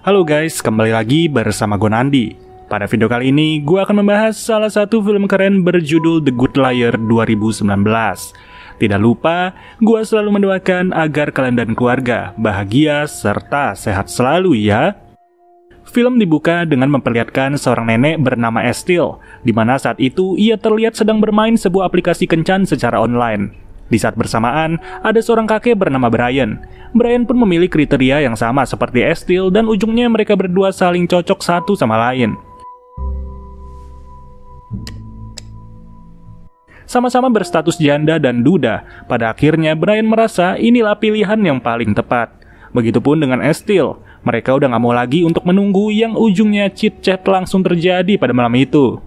Halo guys, kembali lagi bersama gue Nandi. Pada video kali ini, gue akan membahas salah satu film keren berjudul The Good Liar 2019. Tidak lupa, gue selalu mendoakan agar kalian dan keluarga bahagia serta sehat selalu ya. Film dibuka dengan memperlihatkan seorang nenek bernama Estill, di mana saat itu ia terlihat sedang bermain sebuah aplikasi kencan secara online. Di saat bersamaan, ada seorang kakek bernama Brian. Brian pun memiliki kriteria yang sama seperti Estill dan ujungnya mereka berdua saling cocok satu sama lain. Sama-sama berstatus janda dan duda, pada akhirnya Brian merasa inilah pilihan yang paling tepat. Begitupun dengan Estill, mereka udah gak mau lagi untuk menunggu yang ujungnya chit-chat langsung terjadi pada malam itu.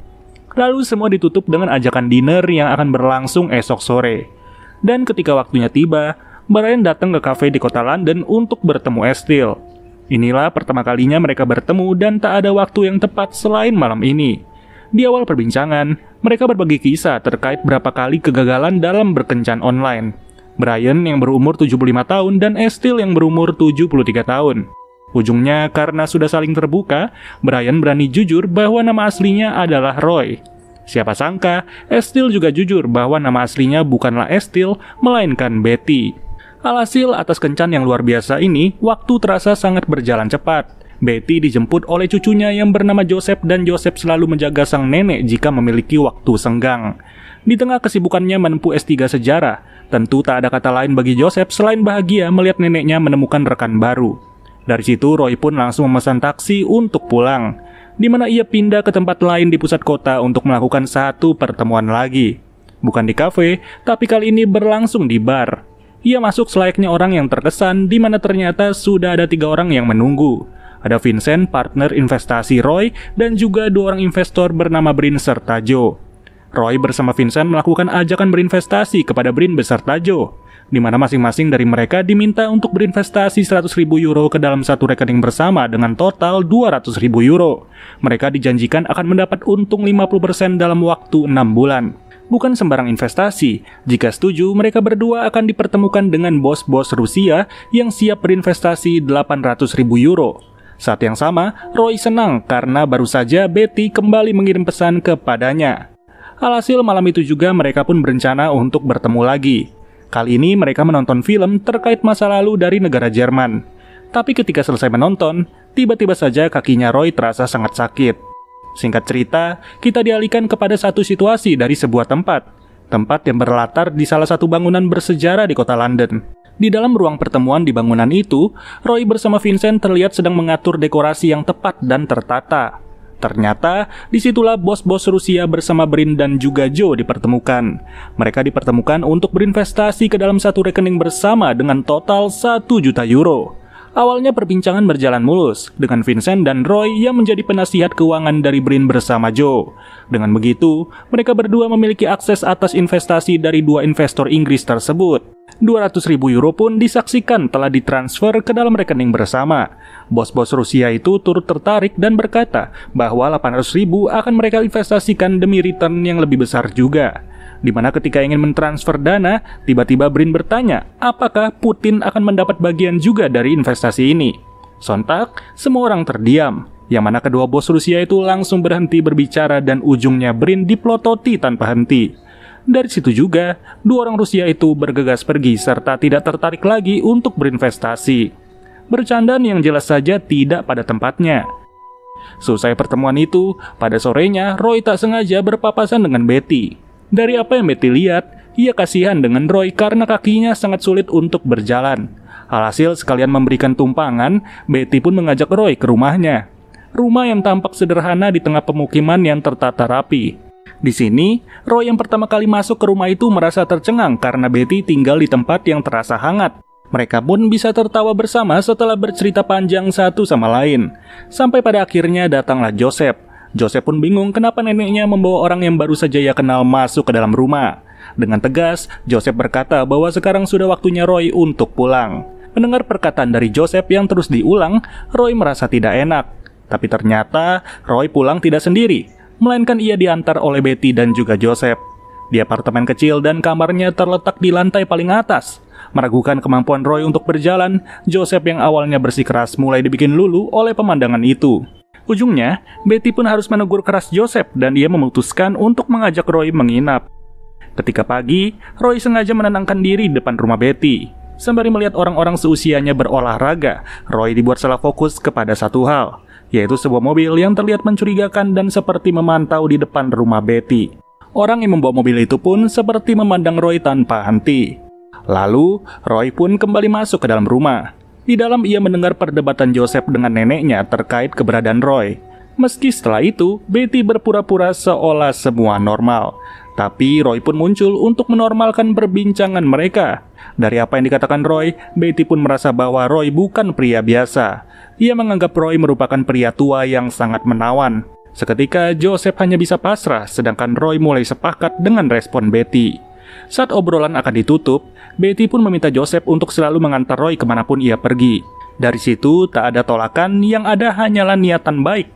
Lalu semua ditutup dengan ajakan dinner yang akan berlangsung esok sore. Dan ketika waktunya tiba, Brian datang ke kafe di kota London untuk bertemu Estill. Inilah pertama kalinya mereka bertemu dan tak ada waktu yang tepat selain malam ini. Di awal perbincangan, mereka berbagi kisah terkait berapa kali kegagalan dalam berkencan online. Brian yang berumur 75 tahun dan Estill yang berumur 73 tahun. Ujungnya karena sudah saling terbuka, Brian berani jujur bahwa nama aslinya adalah Roy. Siapa sangka, Estill juga jujur bahwa nama aslinya bukanlah Estill, melainkan Betty. Alhasil, atas kencan yang luar biasa ini, waktu terasa sangat berjalan cepat. Betty dijemput oleh cucunya yang bernama Joseph dan Joseph selalu menjaga sang nenek jika memiliki waktu senggang. Di tengah kesibukannya menempuh S3 sejarah, tentu tak ada kata lain bagi Joseph selain bahagia melihat neneknya menemukan rekan baru. Dari situ, Roy pun langsung memesan taksi untuk pulang, di mana ia pindah ke tempat lain di pusat kota untuk melakukan satu pertemuan lagi. Bukan di kafe, tapi kali ini berlangsung di bar. Ia masuk selayaknya orang yang terkesan, di mana ternyata sudah ada 3 orang yang menunggu. Ada Vincent, partner investasi Roy, dan juga 2 orang investor bernama Brin serta Joe. Roy bersama Vincent melakukan ajakan berinvestasi kepada Brin beserta Joe, di mana masing-masing dari mereka diminta untuk berinvestasi 100.000 euro ke dalam satu rekening bersama dengan total 200.000 euro. Mereka dijanjikan akan mendapat untung 50% dalam waktu 6 bulan. Bukan sembarang investasi. Jika setuju, mereka berdua akan dipertemukan dengan bos-bos Rusia yang siap berinvestasi 800.000 euro. Saat yang sama, Roy senang karena baru saja Betty kembali mengirim pesan kepadanya. Alhasil malam itu juga mereka pun berencana untuk bertemu lagi. Kali ini mereka menonton film terkait masa lalu dari negara Jerman. Tapi ketika selesai menonton, tiba-tiba saja kakinya Roy terasa sangat sakit. Singkat cerita, kita dialihkan kepada satu situasi dari sebuah tempat yang berlatar di salah satu bangunan bersejarah di kota London. Di dalam ruang pertemuan di bangunan itu, Roy bersama Vincent terlihat sedang mengatur dekorasi yang tepat dan tertata. Ternyata, disitulah bos-bos Rusia bersama Brin dan juga Joe dipertemukan. Mereka dipertemukan untuk berinvestasi ke dalam satu rekening bersama dengan total 1 juta euro. Awalnya perbincangan berjalan mulus, dengan Vincent dan Roy yang menjadi penasihat keuangan dari Brin bersama Joe. Dengan begitu, mereka berdua memiliki akses atas investasi dari 2 investor Inggris tersebut. 200.000 euro pun disaksikan telah ditransfer ke dalam rekening bersama. Bos-bos Rusia itu turut tertarik dan berkata bahwa 800.000 akan mereka investasikan demi return yang lebih besar juga. Dimana ketika ingin mentransfer dana, tiba-tiba Brin bertanya apakah Putin akan mendapat bagian juga dari investasi ini. Sontak, semua orang terdiam, yang mana kedua bos Rusia itu langsung berhenti berbicara dan ujungnya Brin dipelototi tanpa henti. Dari situ juga, 2 orang Rusia itu bergegas pergi serta tidak tertarik lagi untuk berinvestasi. Bercandaan yang jelas saja tidak pada tempatnya. Selesai pertemuan itu, pada sorenya Roy tak sengaja berpapasan dengan Betty. Dari apa yang Betty lihat, ia kasihan dengan Roy karena kakinya sangat sulit untuk berjalan. Alhasil sekalian memberikan tumpangan, Betty pun mengajak Roy ke rumahnya. Rumah yang tampak sederhana di tengah pemukiman yang tertata rapi. Di sini, Roy yang pertama kali masuk ke rumah itu merasa tercengang karena Betty tinggal di tempat yang terasa hangat. Mereka pun bisa tertawa bersama setelah bercerita panjang satu sama lain. Sampai pada akhirnya datanglah Joseph. Joseph pun bingung kenapa neneknya membawa orang yang baru saja ia kenal masuk ke dalam rumah. Dengan tegas, Joseph berkata bahwa sekarang sudah waktunya Roy untuk pulang. Mendengar perkataan dari Joseph yang terus diulang, Roy merasa tidak enak. Tapi ternyata Roy pulang tidak sendiri, melainkan ia diantar oleh Betty dan juga Joseph. Di apartemen kecil dan kamarnya terletak di lantai paling atas. Meragukan kemampuan Roy untuk berjalan, Joseph yang awalnya bersikeras mulai dibikin lulu oleh pemandangan itu. Ujungnya, Betty pun harus menegur keras Joseph dan dia memutuskan untuk mengajak Roy menginap. Ketika pagi, Roy sengaja menenangkan diri di depan rumah Betty. Sembari melihat orang-orang seusianya berolahraga, Roy dibuat salah fokus kepada satu hal, yaitu sebuah mobil yang terlihat mencurigakan dan seperti memantau di depan rumah Betty. Orang yang membawa mobil itu pun seperti memandang Roy tanpa henti. Lalu, Roy pun kembali masuk ke dalam rumah. Di dalam ia mendengar perdebatan Joseph dengan neneknya terkait keberadaan Roy. Meski setelah itu, Betty berpura-pura seolah semua normal. Tapi Roy pun muncul untuk menormalkan perbincangan mereka. Dari apa yang dikatakan Roy, Betty pun merasa bahwa Roy bukan pria biasa. Ia menganggap Roy merupakan pria tua yang sangat menawan. Seketika Joseph hanya bisa pasrah, sedangkan Roy mulai sepakat dengan respon Betty. Saat obrolan akan ditutup, Betty pun meminta Joseph untuk selalu mengantar Roy kemanapun ia pergi. Dari situ tak ada tolakan, yang ada hanyalah niatan baik.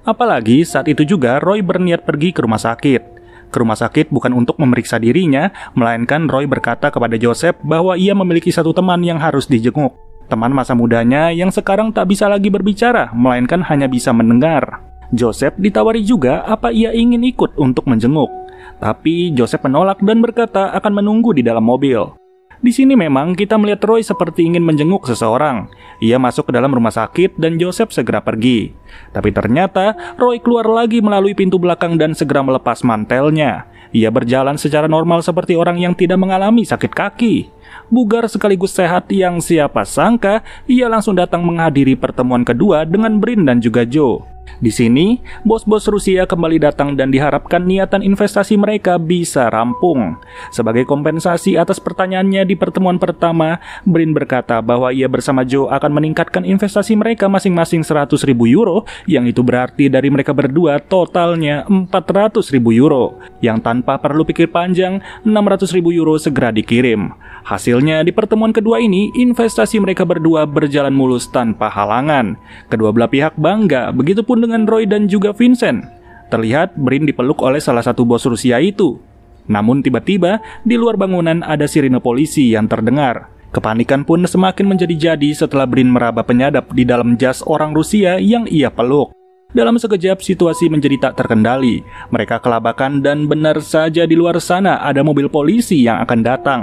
Apalagi saat itu juga Roy berniat pergi ke rumah sakit. Ke rumah sakit bukan untuk memeriksa dirinya, melainkan Roy berkata kepada Joseph bahwa ia memiliki satu teman yang harus dijenguk. Teman masa mudanya yang sekarang tak bisa lagi berbicara, melainkan hanya bisa mendengar. Joseph ditawari juga apa ia ingin ikut untuk menjenguk. Tapi Joseph menolak dan berkata akan menunggu di dalam mobil. Di sini memang kita melihat Roy seperti ingin menjenguk seseorang. Ia masuk ke dalam rumah sakit dan Joseph segera pergi. Tapi ternyata Roy keluar lagi melalui pintu belakang dan segera melepas mantelnya. Ia berjalan secara normal seperti orang yang tidak mengalami sakit kaki. Bugar sekaligus sehat yang siapa sangka ia langsung datang menghadiri pertemuan kedua dengan Brin dan juga Joe. Di sini, bos-bos Rusia kembali datang dan diharapkan niatan investasi mereka bisa rampung. Sebagai kompensasi atas pertanyaannya di pertemuan pertama, Brin berkata bahwa ia bersama Joe akan meningkatkan investasi mereka masing-masing 100.000 euro, yang itu berarti dari mereka berdua totalnya 400.000 euro, yang tanpa perlu pikir panjang, 600.000 euro segera dikirim. Hasilnya di pertemuan kedua ini, investasi mereka berdua berjalan mulus tanpa halangan. Kedua belah pihak bangga, begitupun dengan Roy dan juga Vincent. Terlihat Brin dipeluk oleh salah satu bos Rusia itu. Namun tiba-tiba di luar bangunan ada sirine polisi yang terdengar. Kepanikan pun semakin menjadi-jadi setelah Brin meraba penyadap di dalam jas orang Rusia yang ia peluk. Dalam sekejap situasi menjadi tak terkendali. Mereka kelabakan dan benar saja di luar sana ada mobil polisi yang akan datang.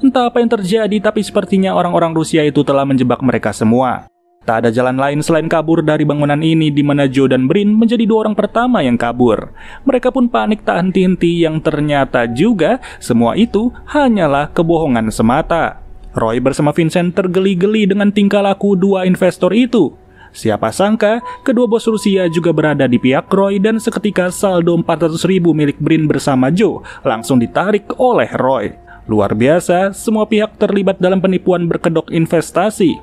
Entah apa yang terjadi, tapi sepertinya orang-orang Rusia itu telah menjebak mereka semua. Tak ada jalan lain selain kabur dari bangunan ini, di mana Joe dan Brin menjadi dua orang pertama yang kabur. Mereka pun panik tak henti-henti, yang ternyata juga semua itu hanyalah kebohongan semata. Roy bersama Vincent tergeli-geli dengan tingkah laku dua investor itu. Siapa sangka kedua bos Rusia juga berada di pihak Roy dan seketika saldo 400.000 milik Brin bersama Joe langsung ditarik oleh Roy. Luar biasa, semua pihak terlibat dalam penipuan berkedok investasi.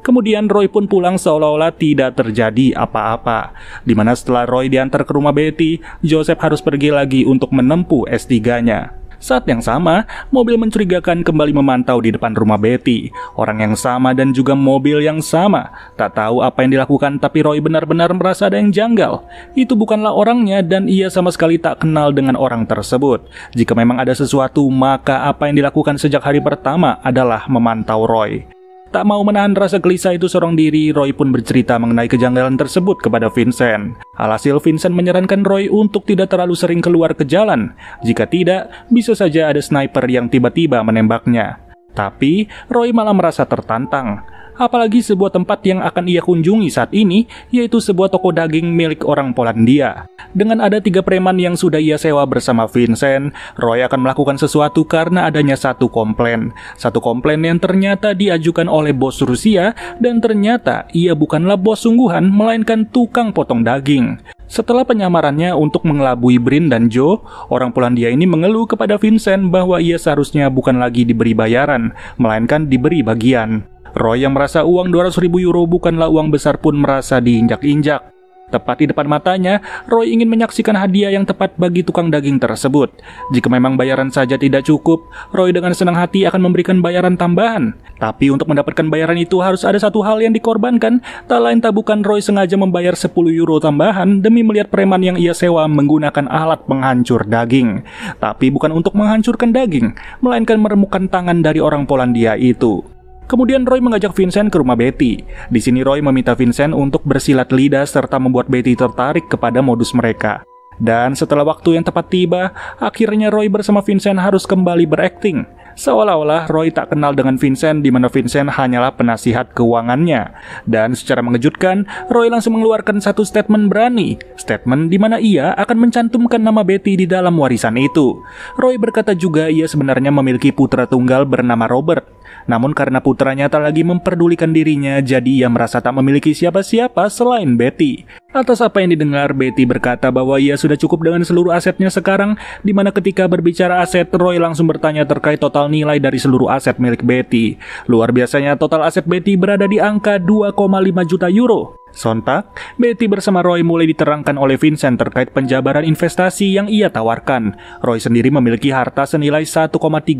Kemudian Roy pun pulang seolah-olah tidak terjadi apa-apa. Dimana setelah Roy diantar ke rumah Betty, Joseph harus pergi lagi untuk menempuh S3-nya. Saat yang sama, mobil mencurigakan kembali memantau di depan rumah Betty. Orang yang sama dan juga mobil yang sama. Tak tahu apa yang dilakukan, tapi Roy benar-benar merasa ada yang janggal. Itu bukanlah orangnya dan ia sama sekali tak kenal dengan orang tersebut. Jika memang ada sesuatu, maka apa yang dilakukan sejak hari pertama adalah memantau Roy. Tak mau menahan rasa gelisah itu seorang diri, Roy pun bercerita mengenai kejanggalan tersebut kepada Vincent. Alhasil Vincent menyarankan Roy untuk tidak terlalu sering keluar ke jalan. Jika tidak, bisa saja ada sniper yang tiba-tiba menembaknya. Tapi, Roy malah merasa tertantang. Apalagi sebuah tempat yang akan ia kunjungi saat ini, yaitu sebuah toko daging milik orang Polandia. Dengan ada 3 preman yang sudah ia sewa bersama Vincent, Roy akan melakukan sesuatu karena adanya satu komplain. Satu komplain yang ternyata diajukan oleh bos Rusia, dan ternyata ia bukanlah bos sungguhan, melainkan tukang potong daging. Setelah penyamarannya untuk mengelabui Brin dan Joe, orang Polandia ini mengeluh kepada Vincent bahwa ia seharusnya bukan lagi diberi bayaran, melainkan diberi bagian. Roy yang merasa uang 200.000 euro bukanlah uang besar pun merasa diinjak-injak. Tepat di depan matanya, Roy ingin menyaksikan hadiah yang tepat bagi tukang daging tersebut. Jika memang bayaran saja tidak cukup, Roy dengan senang hati akan memberikan bayaran tambahan. Tapi untuk mendapatkan bayaran itu harus ada satu hal yang dikorbankan. Tak lain tak bukan Roy sengaja membayar 10 euro tambahan demi melihat preman yang ia sewa menggunakan alat penghancur daging. Tapi bukan untuk menghancurkan daging, melainkan meremukkan tangan dari orang Polandia itu. Kemudian Roy mengajak Vincent ke rumah Betty. Di sini Roy meminta Vincent untuk bersilat lidah serta membuat Betty tertarik kepada modus mereka. Dan setelah waktu yang tepat tiba, akhirnya Roy bersama Vincent harus kembali berakting. Seolah-olah Roy tak kenal dengan Vincent, di mana Vincent hanyalah penasihat keuangannya. Dan secara mengejutkan, Roy langsung mengeluarkan satu statement berani. Statement di mana ia akan mencantumkan nama Betty di dalam warisan itu. Roy berkata juga ia sebenarnya memiliki putra tunggal bernama Robert. Namun karena putranya tak lagi memperdulikan dirinya, jadi ia merasa tak memiliki siapa-siapa selain Betty. Atas apa yang didengar, Betty berkata bahwa ia sudah cukup dengan seluruh asetnya sekarang, di mana ketika berbicara aset, Roy langsung bertanya terkait total nilai dari seluruh aset milik Betty. Luar biasanya, total aset Betty berada di angka 2,5 juta euro. Sontak, Betty bersama Roy mulai diterangkan oleh Vincent terkait penjabaran investasi yang ia tawarkan. Roy sendiri memiliki harta senilai 1,3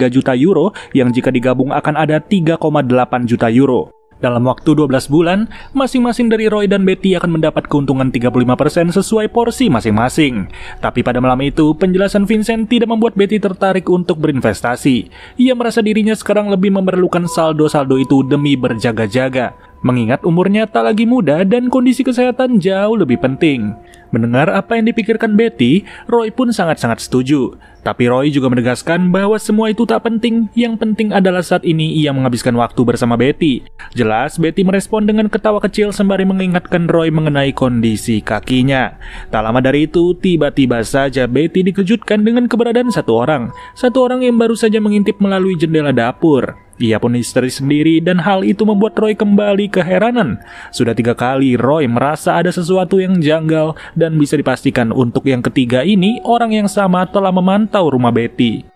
juta euro yang jika digabung akan ada 3,8 juta euro. Dalam waktu 12 bulan, masing-masing dari Roy dan Betty akan mendapat keuntungan 35% sesuai porsi masing-masing. Tapi pada malam itu, penjelasan Vincent tidak membuat Betty tertarik untuk berinvestasi. Ia merasa dirinya sekarang lebih memerlukan saldo-saldo itu demi berjaga-jaga. Mengingat umurnya tak lagi muda dan kondisi kesehatan jauh lebih penting. Mendengar apa yang dipikirkan Betty, Roy pun sangat-sangat setuju. Tapi Roy juga menegaskan bahwa semua itu tak penting. Yang penting adalah saat ini ia menghabiskan waktu bersama Betty. Jelas, Betty merespon dengan ketawa kecil sembari mengingatkan Roy mengenai kondisi kakinya. Tak lama dari itu, tiba-tiba saja Betty dikejutkan dengan keberadaan satu orang. Satu orang yang baru saja mengintip melalui jendela dapur. Ia pun histeris sendiri dan hal itu membuat Roy kembali keheranan. Sudah 3 kali Roy merasa ada sesuatu yang janggal dan bisa dipastikan untuk yang ketiga ini orang yang sama telah memantau rumah Betty.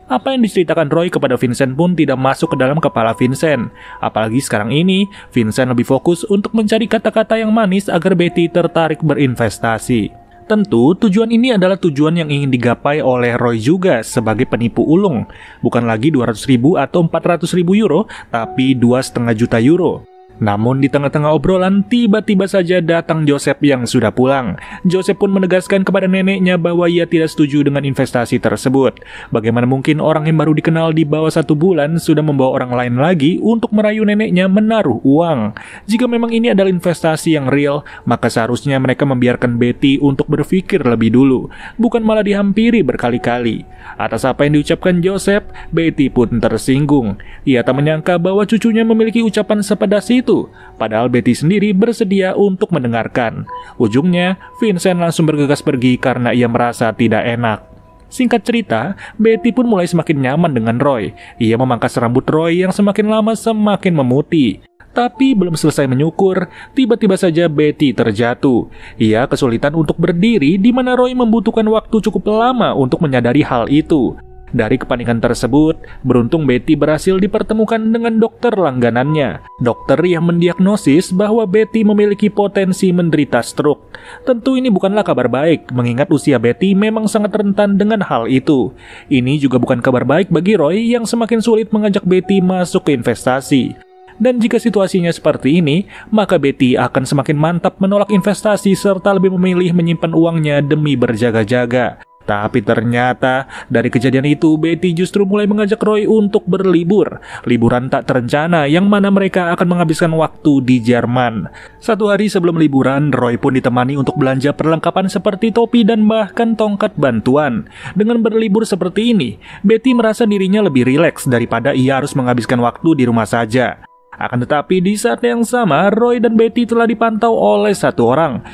Apa yang diceritakan Roy kepada Vincent pun tidak masuk ke dalam kepala Vincent. Apalagi sekarang ini, Vincent lebih fokus untuk mencari kata-kata yang manis agar Betty tertarik berinvestasi. Tentu, tujuan ini adalah tujuan yang ingin digapai oleh Roy juga sebagai penipu ulung. Bukan lagi 200.000 atau 400.000 euro, tapi 2,5 juta euro. Namun di tengah-tengah obrolan, tiba-tiba saja datang Joseph yang sudah pulang. Joseph pun menegaskan kepada neneknya bahwa ia tidak setuju dengan investasi tersebut. Bagaimana mungkin orang yang baru dikenal di bawah 1 bulan sudah membawa orang lain lagi untuk merayu neneknya menaruh uang? Jika memang ini adalah investasi yang real, maka seharusnya mereka membiarkan Betty untuk berpikir lebih dulu, bukan malah dihampiri berkali-kali. Atas apa yang diucapkan Joseph, Betty pun tersinggung. Ia tak menyangka bahwa cucunya memiliki ucapan sepedas itu, padahal Betty sendiri bersedia untuk mendengarkan. Ujungnya, Vincent langsung bergegas pergi karena ia merasa tidak enak. Singkat cerita, Betty pun mulai semakin nyaman dengan Roy. Ia memangkas rambut Roy yang semakin lama semakin memutih. Tapi belum selesai menyukur, tiba-tiba saja Betty terjatuh. Ia kesulitan untuk berdiri, di mana Roy membutuhkan waktu cukup lama untuk menyadari hal itu. Dari kepanikan tersebut, beruntung Betty berhasil dipertemukan dengan dokter langganannya. Dokter yang mendiagnosis bahwa Betty memiliki potensi menderita stroke. Tentu ini bukanlah kabar baik, mengingat usia Betty memang sangat rentan dengan hal itu. Ini juga bukan kabar baik bagi Roy yang semakin sulit mengajak Betty masuk ke investasi. Dan jika situasinya seperti ini, maka Betty akan semakin mantap menolak investasi serta lebih memilih menyimpan uangnya demi berjaga-jaga. Tapi ternyata, dari kejadian itu, Betty justru mulai mengajak Roy untuk berlibur. Liburan tak terencana yang mana mereka akan menghabiskan waktu di Jerman. 1 hari sebelum liburan, Roy pun ditemani untuk belanja perlengkapan seperti topi dan bahkan tongkat bantuan. Dengan berlibur seperti ini, Betty merasa dirinya lebih rileks daripada ia harus menghabiskan waktu di rumah saja. Akan tetapi di saat yang sama, Roy dan Betty telah dipantau oleh satu orang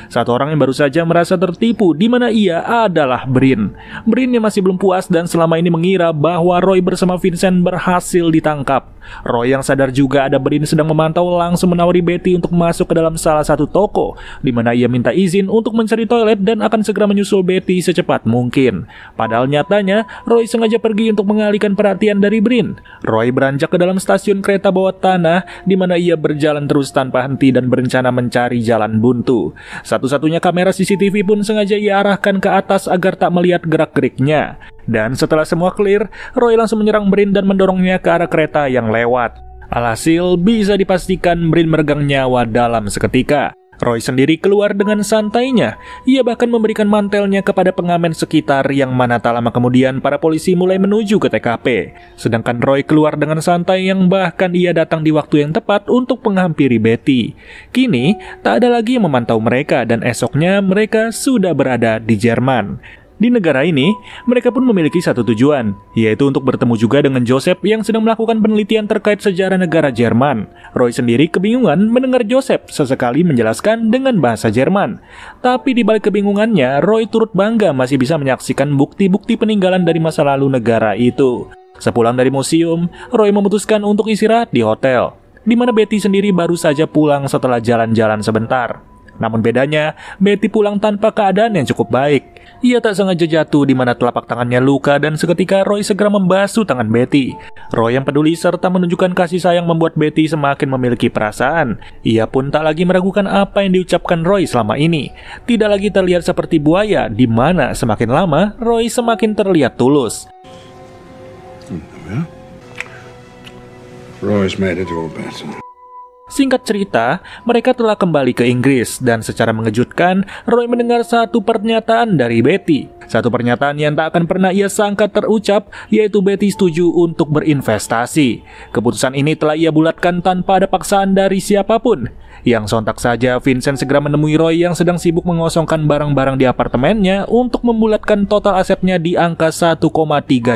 yang baru saja merasa tertipu, di mana ia adalah Brin. Brin yang masih belum puas dan selama ini mengira bahwa Roy bersama Vincent berhasil ditangkap. Roy yang sadar juga ada Brin sedang memantau langsung menawari Betty untuk masuk ke dalam salah satu toko, di mana ia minta izin untuk mencari toilet dan akan segera menyusul Betty secepat mungkin. Padahal nyatanya, Roy sengaja pergi untuk mengalihkan perhatian dari Brin. Roy beranjak ke dalam stasiun kereta bawah tanah, di mana ia berjalan terus tanpa henti dan berencana mencari jalan buntu. Satu-satunya kamera CCTV pun sengaja ia arahkan ke atas agar tak melihat gerak-geriknya. Dan setelah semua clear, Roy langsung menyerang Brin dan mendorongnya ke arah kereta yang lewat. Alhasil, bisa dipastikan Brin meregang nyawa dalam seketika. Roy sendiri keluar dengan santainya. Ia bahkan memberikan mantelnya kepada pengamen sekitar yang mana tak lama kemudian para polisi mulai menuju ke TKP. Sedangkan Roy keluar dengan santai yang bahkan ia datang di waktu yang tepat untuk menghampiri Betty. Kini, tak ada lagi yang memantau mereka dan esoknya mereka sudah berada di Jerman. Di negara ini, mereka pun memiliki satu tujuan, yaitu untuk bertemu juga dengan Joseph yang sedang melakukan penelitian terkait sejarah negara Jerman. Roy sendiri kebingungan mendengar Joseph sesekali menjelaskan dengan bahasa Jerman. Tapi di balik kebingungannya, Roy turut bangga masih bisa menyaksikan bukti-bukti peninggalan dari masa lalu negara itu. Sepulang dari museum, Roy memutuskan untuk istirahat di hotel, di mana Betty sendiri baru saja pulang setelah jalan-jalan sebentar. Namun bedanya, Betty pulang tanpa keadaan yang cukup baik. Ia tak sengaja jatuh di mana telapak tangannya luka dan seketika Roy segera membasuh tangan Betty. Roy yang peduli serta menunjukkan kasih sayang membuat Betty semakin memiliki perasaan. Ia pun tak lagi meragukan apa yang diucapkan Roy selama ini. Tidak lagi terlihat seperti buaya, di mana semakin lama Roy semakin terlihat tulus. Roy's made it all better. Singkat cerita, mereka telah kembali ke Inggris dan secara mengejutkan, Roy mendengar satu pernyataan dari Betty. Satu pernyataan yang tak akan pernah ia sangka terucap, yaitu Betty setuju untuk berinvestasi. Keputusan ini telah ia bulatkan tanpa ada paksaan dari siapapun. Yang sontak saja, Vincent segera menemui Roy yang sedang sibuk mengosongkan barang-barang di apartemennya untuk membulatkan total asetnya di angka 1,3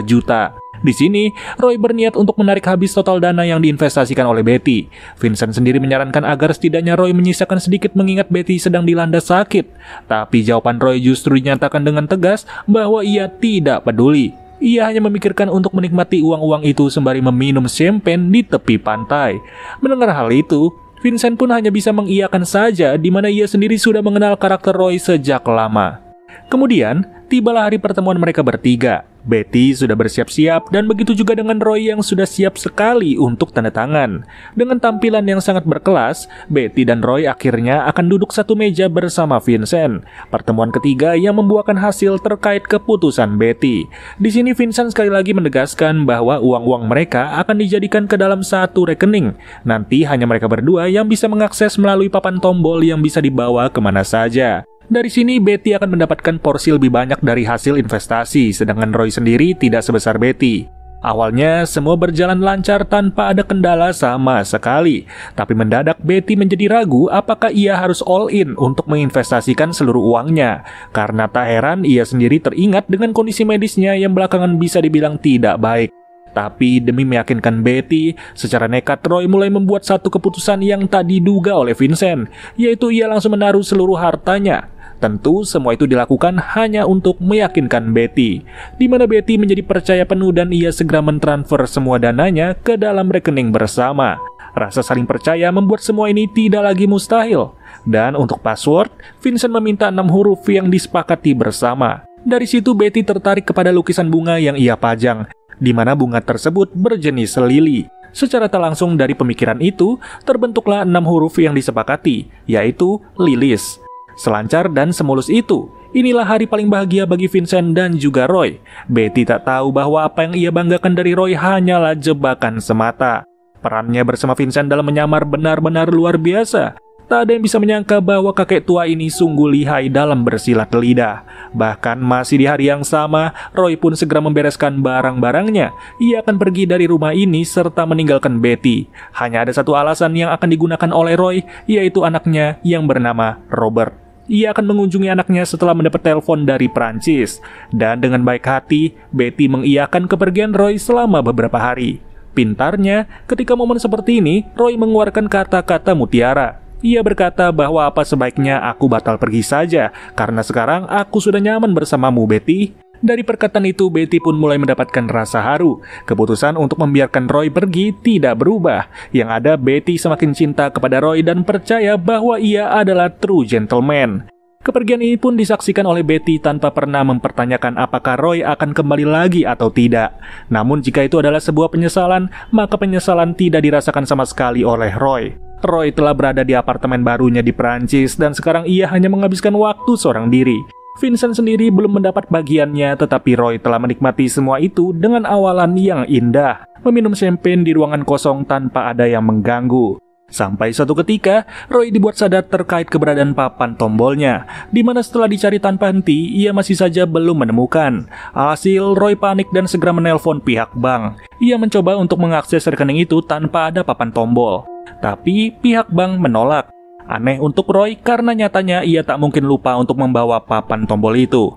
juta. Di sini, Roy berniat untuk menarik habis total dana yang diinvestasikan oleh Betty. Vincent sendiri menyarankan agar setidaknya Roy menyisakan sedikit mengingat Betty sedang dilanda sakit. Tapi jawaban Roy justru dinyatakan dengan tegas bahwa ia tidak peduli. Ia hanya memikirkan untuk menikmati uang-uang itu sembari meminum champagne di tepi pantai. Mendengar hal itu, Vincent pun hanya bisa mengiyakan saja di mana ia sendiri sudah mengenal karakter Roy sejak lama. Kemudian, tibalah hari pertemuan mereka bertiga. Betty sudah bersiap-siap dan begitu juga dengan Roy yang sudah siap sekali untuk tanda tangan. Dengan tampilan yang sangat berkelas, Betty dan Roy akhirnya akan duduk satu meja bersama Vincent. Pertemuan ketiga yang membuahkan hasil terkait keputusan Betty. Di sini Vincent sekali lagi menegaskan bahwa uang-uang mereka akan dijadikan ke dalam satu rekening. Nanti hanya mereka berdua yang bisa mengakses melalui papan tombol yang bisa dibawa kemana saja. Dari sini Betty akan mendapatkan porsi lebih banyak dari hasil investasi, sedangkan Roy sendiri tidak sebesar Betty. Awalnya semua berjalan lancar tanpa ada kendala sama sekali, tapi mendadak Betty menjadi ragu apakah ia harus all in untuk menginvestasikan seluruh uangnya. Karena tak heran ia sendiri teringat dengan kondisi medisnya yang belakangan bisa dibilang tidak baik. Tapi demi meyakinkan Betty, secara nekat Roy mulai membuat satu keputusan yang tak diduga oleh Vincent, yaitu ia langsung menaruh seluruh hartanya. Tentu semua itu dilakukan hanya untuk meyakinkan Betty, di mana Betty menjadi percaya penuh dan ia segera mentransfer semua dananya ke dalam rekening bersama. Rasa saling percaya membuat semua ini tidak lagi mustahil. Dan untuk password, Vincent meminta 6 huruf yang disepakati bersama. Dari situ Betty tertarik kepada lukisan bunga yang ia pajang, di mana bunga tersebut berjenis lili. Secara tak langsung dari pemikiran itu, terbentuklah 6 huruf yang disepakati, yaitu Lilis. Selancar dan semulus itu, inilah hari paling bahagia bagi Vincent dan juga Roy. Betty tak tahu bahwa apa yang ia banggakan dari Roy hanyalah jebakan semata. Perannya bersama Vincent dalam menyamar benar-benar luar biasa. Tak ada yang bisa menyangka bahwa kakek tua ini sungguh lihai dalam bersilat lidah. Bahkan masih di hari yang sama, Roy pun segera membereskan barang-barangnya. Ia akan pergi dari rumah ini serta meninggalkan Betty. Hanya ada satu alasan yang akan digunakan oleh Roy, yaitu anaknya yang bernama Robert. Ia akan mengunjungi anaknya setelah mendapat telepon dari Prancis. Dan dengan baik hati, Betty mengiyakan kepergian Roy selama beberapa hari. Pintarnya, ketika momen seperti ini, Roy mengeluarkan kata-kata mutiara. Ia berkata bahwa apa sebaiknya aku batal pergi saja, karena sekarang aku sudah nyaman bersamamu, Betty. Dari perkataan itu, Betty pun mulai mendapatkan rasa haru. Keputusan untuk membiarkan Roy pergi tidak berubah. Yang ada, Betty semakin cinta kepada Roy dan percaya bahwa ia adalah true gentleman. Kepergian ini pun disaksikan oleh Betty tanpa pernah mempertanyakan apakah Roy akan kembali lagi atau tidak. Namun jika itu adalah sebuah penyesalan, maka penyesalan tidak dirasakan sama sekali oleh Roy. Roy telah berada di apartemen barunya di Perancis dan sekarang ia hanya menghabiskan waktu seorang diri. Vincent sendiri belum mendapat bagiannya, tetapi Roy telah menikmati semua itu dengan awalan yang indah, meminum champagne di ruangan kosong tanpa ada yang mengganggu. Sampai suatu ketika, Roy dibuat sadar terkait keberadaan papan tombolnya, di mana setelah dicari tanpa henti, ia masih saja belum menemukan. Alhasil, Roy panik dan segera menelpon pihak bank. Ia mencoba untuk mengakses rekening itu tanpa ada papan tombol, tapi pihak bank menolak. Aneh untuk Roy karena nyatanya ia tak mungkin lupa untuk membawa papan tombol itu.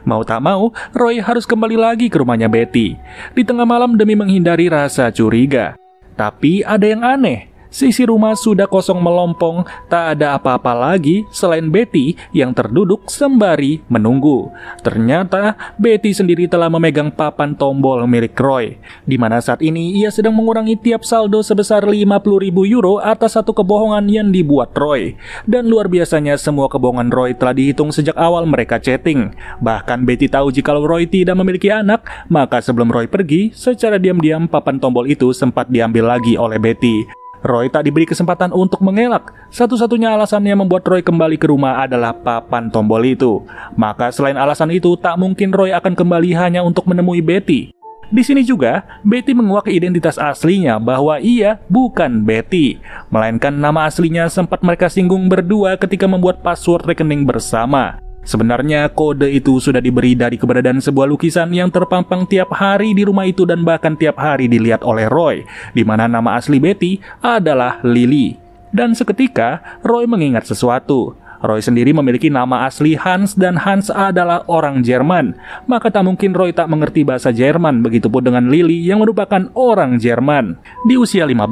Mau tak mau, Roy harus kembali lagi ke rumahnya Betty di tengah malam demi menghindari rasa curiga. Tapi ada yang aneh. Sisi rumah sudah kosong melompong, tak ada apa-apa lagi selain Betty yang terduduk sembari menunggu. Ternyata Betty sendiri telah memegang papan tombol milik Roy, di mana saat ini ia sedang mengurangi tiap saldo sebesar 50.000 euro atas satu kebohongan yang dibuat Roy. Dan luar biasanya semua kebohongan Roy telah dihitung sejak awal mereka chatting. Bahkan Betty tahu jika Roy tidak memiliki anak, maka sebelum Roy pergi, secara diam-diam papan tombol itu sempat diambil lagi oleh Betty. Roy tak diberi kesempatan untuk mengelak. Satu-satunya alasan yang membuat Roy kembali ke rumah adalah papan tombol itu. Maka selain alasan itu, tak mungkin Roy akan kembali hanya untuk menemui Betty. Di sini juga, Betty menguak identitas aslinya bahwa ia bukan Betty, melainkan nama aslinya sempat mereka singgung berdua ketika membuat password rekening bersama. Sebenarnya kode itu sudah diberi dari keberadaan sebuah lukisan yang terpampang tiap hari di rumah itu dan bahkan tiap hari dilihat oleh Roy, di mana nama asli Betty adalah Lily. Dan seketika, Roy mengingat sesuatu. Roy sendiri memiliki nama asli Hans dan Hans adalah orang Jerman. Maka tak mungkin Roy tak mengerti bahasa Jerman, begitupun dengan Lily yang merupakan orang Jerman. Di usia 15,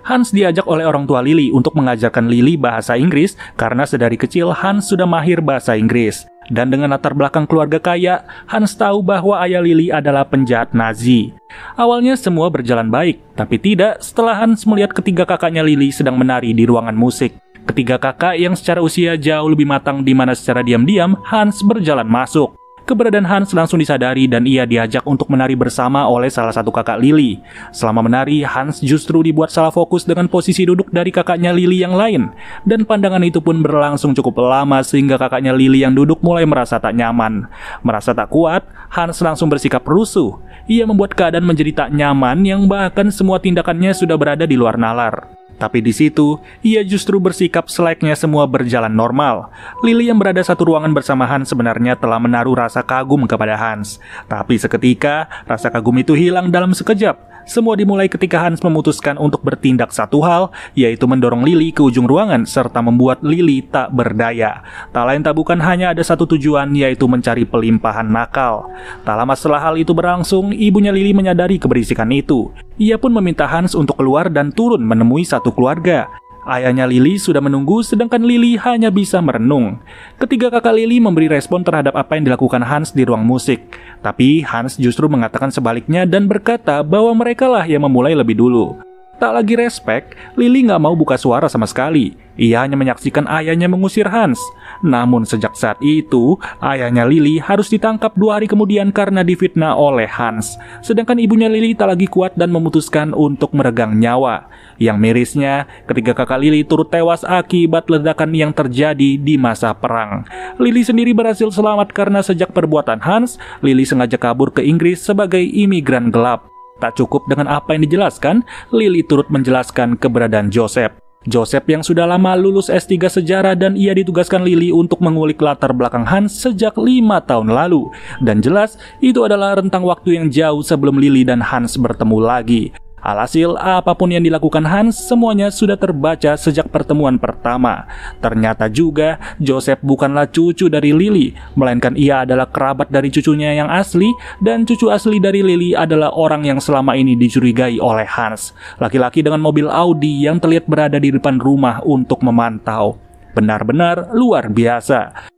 Hans diajak oleh orang tua Lily untuk mengajarkan Lily bahasa Inggris karena sedari kecil Hans sudah mahir bahasa Inggris. Dan dengan latar belakang keluarga kaya, Hans tahu bahwa ayah Lily adalah penjahat Nazi. Awalnya semua berjalan baik, tapi tidak setelah Hans melihat ketiga kakaknya Lily sedang menari di ruangan musik. Ketiga kakak yang secara usia jauh lebih matang di mana secara diam-diam Hans berjalan masuk. Keberadaan Hans langsung disadari dan ia diajak untuk menari bersama oleh salah satu kakak Lily. Selama menari, Hans justru dibuat salah fokus dengan posisi duduk dari kakaknya Lily yang lain. Dan pandangan itu pun berlangsung cukup lama sehingga kakaknya Lily yang duduk mulai merasa tak nyaman. Merasa tak kuat, Hans langsung bersikap rusuh. Ia membuat keadaan menjadi tak nyaman yang bahkan semua tindakannya sudah berada di luar nalar. Tapi di situ, ia justru bersikap selayaknya semua berjalan normal. Lily yang berada satu ruangan bersama Hans sebenarnya telah menaruh rasa kagum kepada Hans. Tapi seketika, rasa kagum itu hilang dalam sekejap. Semua dimulai ketika Hans memutuskan untuk bertindak satu hal, yaitu mendorong Lily ke ujung ruangan serta membuat Lily tak berdaya. Tak lain tak bukan hanya ada satu tujuan, yaitu mencari pelimpahan nakal. Tak lama setelah hal itu berlangsung, ibunya Lily menyadari keberisikan itu. Ia pun meminta Hans untuk keluar dan turun menemui satu keluarga. Ayahnya Lily sudah menunggu sedangkan Lily hanya bisa merenung. Ketiga kakak Lily memberi respon terhadap apa yang dilakukan Hans di ruang musik. Tapi Hans justru mengatakan sebaliknya dan berkata bahwa merekalah yang memulai lebih dulu. Tak lagi respek, Lily gak mau buka suara sama sekali. Ia hanya menyaksikan ayahnya mengusir Hans. Namun sejak saat itu, ayahnya Lily harus ditangkap 2 hari kemudian karena difitnah oleh Hans. Sedangkan ibunya Lily tak lagi kuat dan memutuskan untuk meregang nyawa. Yang mirisnya, ketiga kakak Lily turut tewas akibat ledakan yang terjadi di masa perang. Lily sendiri berhasil selamat karena sejak perbuatan Hans, Lily sengaja kabur ke Inggris sebagai imigran gelap. Tak cukup dengan apa yang dijelaskan, Lily turut menjelaskan keberadaan Joseph. Joseph yang sudah lama lulus S3 sejarah dan ia ditugaskan Lily untuk mengulik latar belakang Hans sejak 5 tahun lalu. Dan jelas, itu adalah rentang waktu yang jauh sebelum Lily dan Hans bertemu lagi. Alhasil, apapun yang dilakukan Hans, semuanya sudah terbaca sejak pertemuan pertama. Ternyata juga, Joseph bukanlah cucu dari Lily, melainkan ia adalah kerabat dari cucunya yang asli, dan cucu asli dari Lily adalah orang yang selama ini dicurigai oleh Hans. Laki-laki dengan mobil Audi yang terlihat berada di depan rumah untuk memantau. Benar-benar luar biasa.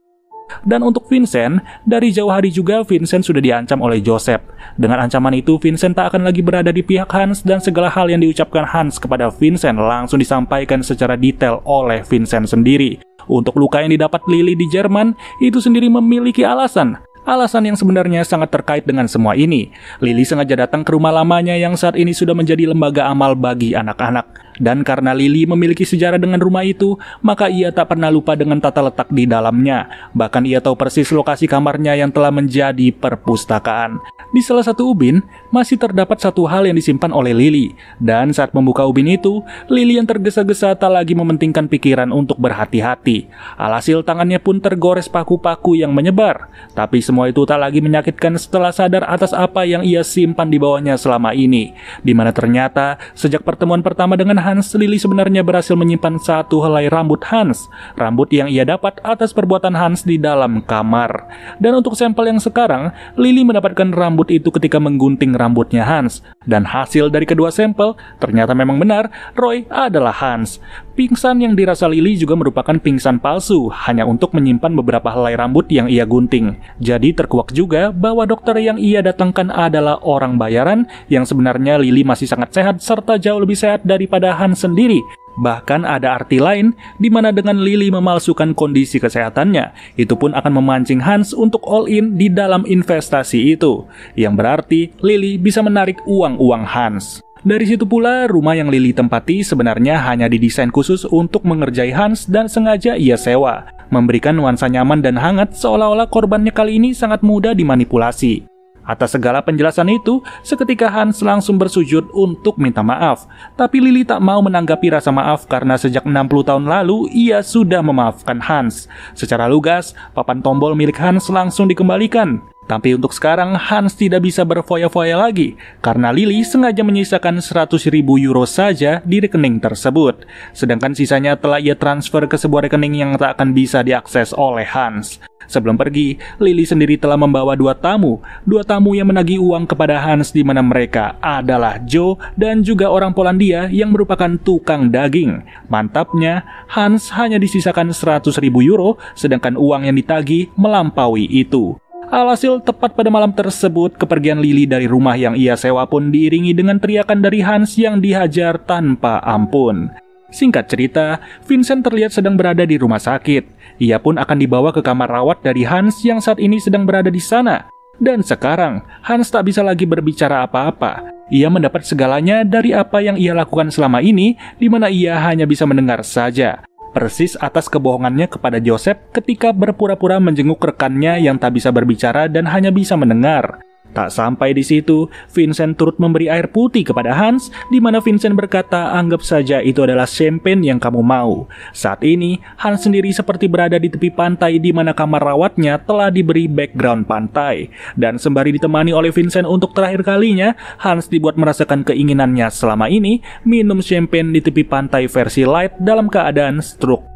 Dan untuk Vincent, dari jauh hari juga Vincent sudah diancam oleh Joseph. Dengan ancaman itu, Vincent tak akan lagi berada di pihak Hans dan segala hal yang diucapkan Hans kepada Vincent langsung disampaikan secara detail oleh Vincent sendiri. Untuk luka yang didapat Lily di Jerman, itu sendiri memiliki alasan. Alasan yang sebenarnya sangat terkait dengan semua ini. Lily sengaja datang ke rumah lamanya yang saat ini sudah menjadi lembaga amal bagi anak-anak. Dan karena Lily memiliki sejarah dengan rumah itu, maka ia tak pernah lupa dengan tata letak di dalamnya. Bahkan ia tahu persis lokasi kamarnya yang telah menjadi perpustakaan. Di salah satu ubin, masih terdapat satu hal yang disimpan oleh Lily. Dan saat membuka ubin itu, Lily yang tergesa-gesa tak lagi mementingkan pikiran untuk berhati-hati. Alhasil tangannya pun tergores paku-paku yang menyebar. Tapi semua itu tak lagi menyakitkan setelah sadar atas apa yang ia simpan di bawahnya selama ini. Dimana ternyata, sejak pertemuan pertama dengan Hans, Lily sebenarnya berhasil menyimpan satu helai rambut Hans. Rambut yang ia dapat atas perbuatan Hans di dalam kamar. Dan untuk sampel yang sekarang, Lily mendapatkan rambut itu ketika menggunting rambutnya Hans. Dan hasil dari kedua sampel, ternyata memang benar, Roy adalah Hans. Pingsan yang dirasa Lily juga merupakan pingsan palsu, hanya untuk menyimpan beberapa helai rambut yang ia gunting. Jadi terkuak juga bahwa dokter yang ia datangkan adalah orang bayaran, yang sebenarnya Lily masih sangat sehat serta jauh lebih sehat daripada Hans sendiri. Bahkan ada arti lain di mana dengan Lily memalsukan kondisi kesehatannya, itu pun akan memancing Hans untuk all in di dalam investasi itu. Yang berarti Lily bisa menarik uang-uang Hans. Dari situ pula, rumah yang Lily tempati sebenarnya hanya didesain khusus untuk mengerjai Hans dan sengaja ia sewa, memberikan nuansa nyaman dan hangat seolah-olah korbannya kali ini sangat mudah dimanipulasi. Atas segala penjelasan itu, seketika Hans langsung bersujud untuk minta maaf. Tapi Lily tak mau menanggapi rasa maaf karena sejak 60 tahun lalu ia sudah memaafkan Hans. Secara lugas, papan tombol milik Hans langsung dikembalikan. Tapi untuk sekarang Hans tidak bisa berfoya-foya lagi karena Lily sengaja menyisakan 100.000 euro saja di rekening tersebut. Sedangkan sisanya telah ia transfer ke sebuah rekening yang tak akan bisa diakses oleh Hans. Sebelum pergi, Lily sendiri telah membawa dua tamu yang menagih uang kepada Hans, di mana mereka adalah Joe dan juga orang Polandia yang merupakan tukang daging. Mantapnya, Hans hanya disisakan 100.000 euro, sedangkan uang yang ditagih melampaui itu. Alhasil tepat pada malam tersebut, kepergian Lily dari rumah yang ia sewa pun diiringi dengan teriakan dari Hans yang dihajar tanpa ampun. Singkat cerita, Vincent terlihat sedang berada di rumah sakit. Ia pun akan dibawa ke kamar rawat dari Hans yang saat ini sedang berada di sana. Dan sekarang, Hans tak bisa lagi berbicara apa-apa. Ia mendapat segalanya dari apa yang ia lakukan selama ini, di mana ia hanya bisa mendengar saja. Persis atas kebohongannya kepada Joseph ketika berpura-pura menjenguk rekannya yang tak bisa berbicara dan hanya bisa mendengar. Tak sampai di situ, Vincent turut memberi air putih kepada Hans, di mana Vincent berkata anggap saja itu adalah champagne yang kamu mau. Saat ini, Hans sendiri seperti berada di tepi pantai di mana kamar rawatnya telah diberi background pantai. Dan sembari ditemani oleh Vincent untuk terakhir kalinya, Hans dibuat merasakan keinginannya selama ini minum champagne di tepi pantai versi light dalam keadaan stroke.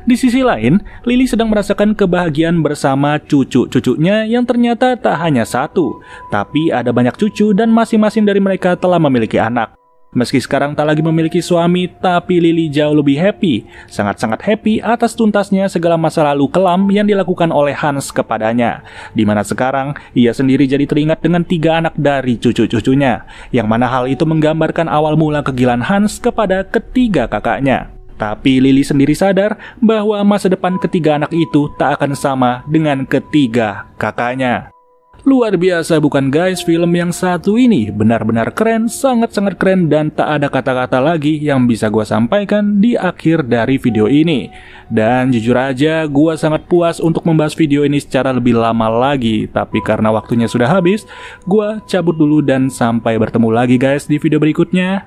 Di sisi lain, Lily sedang merasakan kebahagiaan bersama cucu-cucunya yang ternyata tak hanya satu, tapi ada banyak cucu dan masing-masing dari mereka telah memiliki anak. Meski sekarang tak lagi memiliki suami, tapi Lily jauh lebih happy, sangat-sangat happy atas tuntasnya segala masa lalu kelam yang dilakukan oleh Hans kepadanya. Dimana sekarang, ia sendiri jadi teringat dengan 3 anak dari cucu-cucunya, yang mana hal itu menggambarkan awal mula kegilaan Hans kepada ketiga kakaknya. Tapi Lily sendiri sadar bahwa masa depan ketiga anak itu tak akan sama dengan ketiga kakaknya. Luar biasa bukan guys, film yang satu ini benar-benar keren, sangat-sangat keren, dan tak ada kata-kata lagi yang bisa gue sampaikan di akhir dari video ini. Dan jujur aja gue sangat puas untuk membahas video ini secara lebih lama lagi, tapi karena waktunya sudah habis, gue cabut dulu dan sampai bertemu lagi guys di video berikutnya.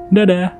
Dadah.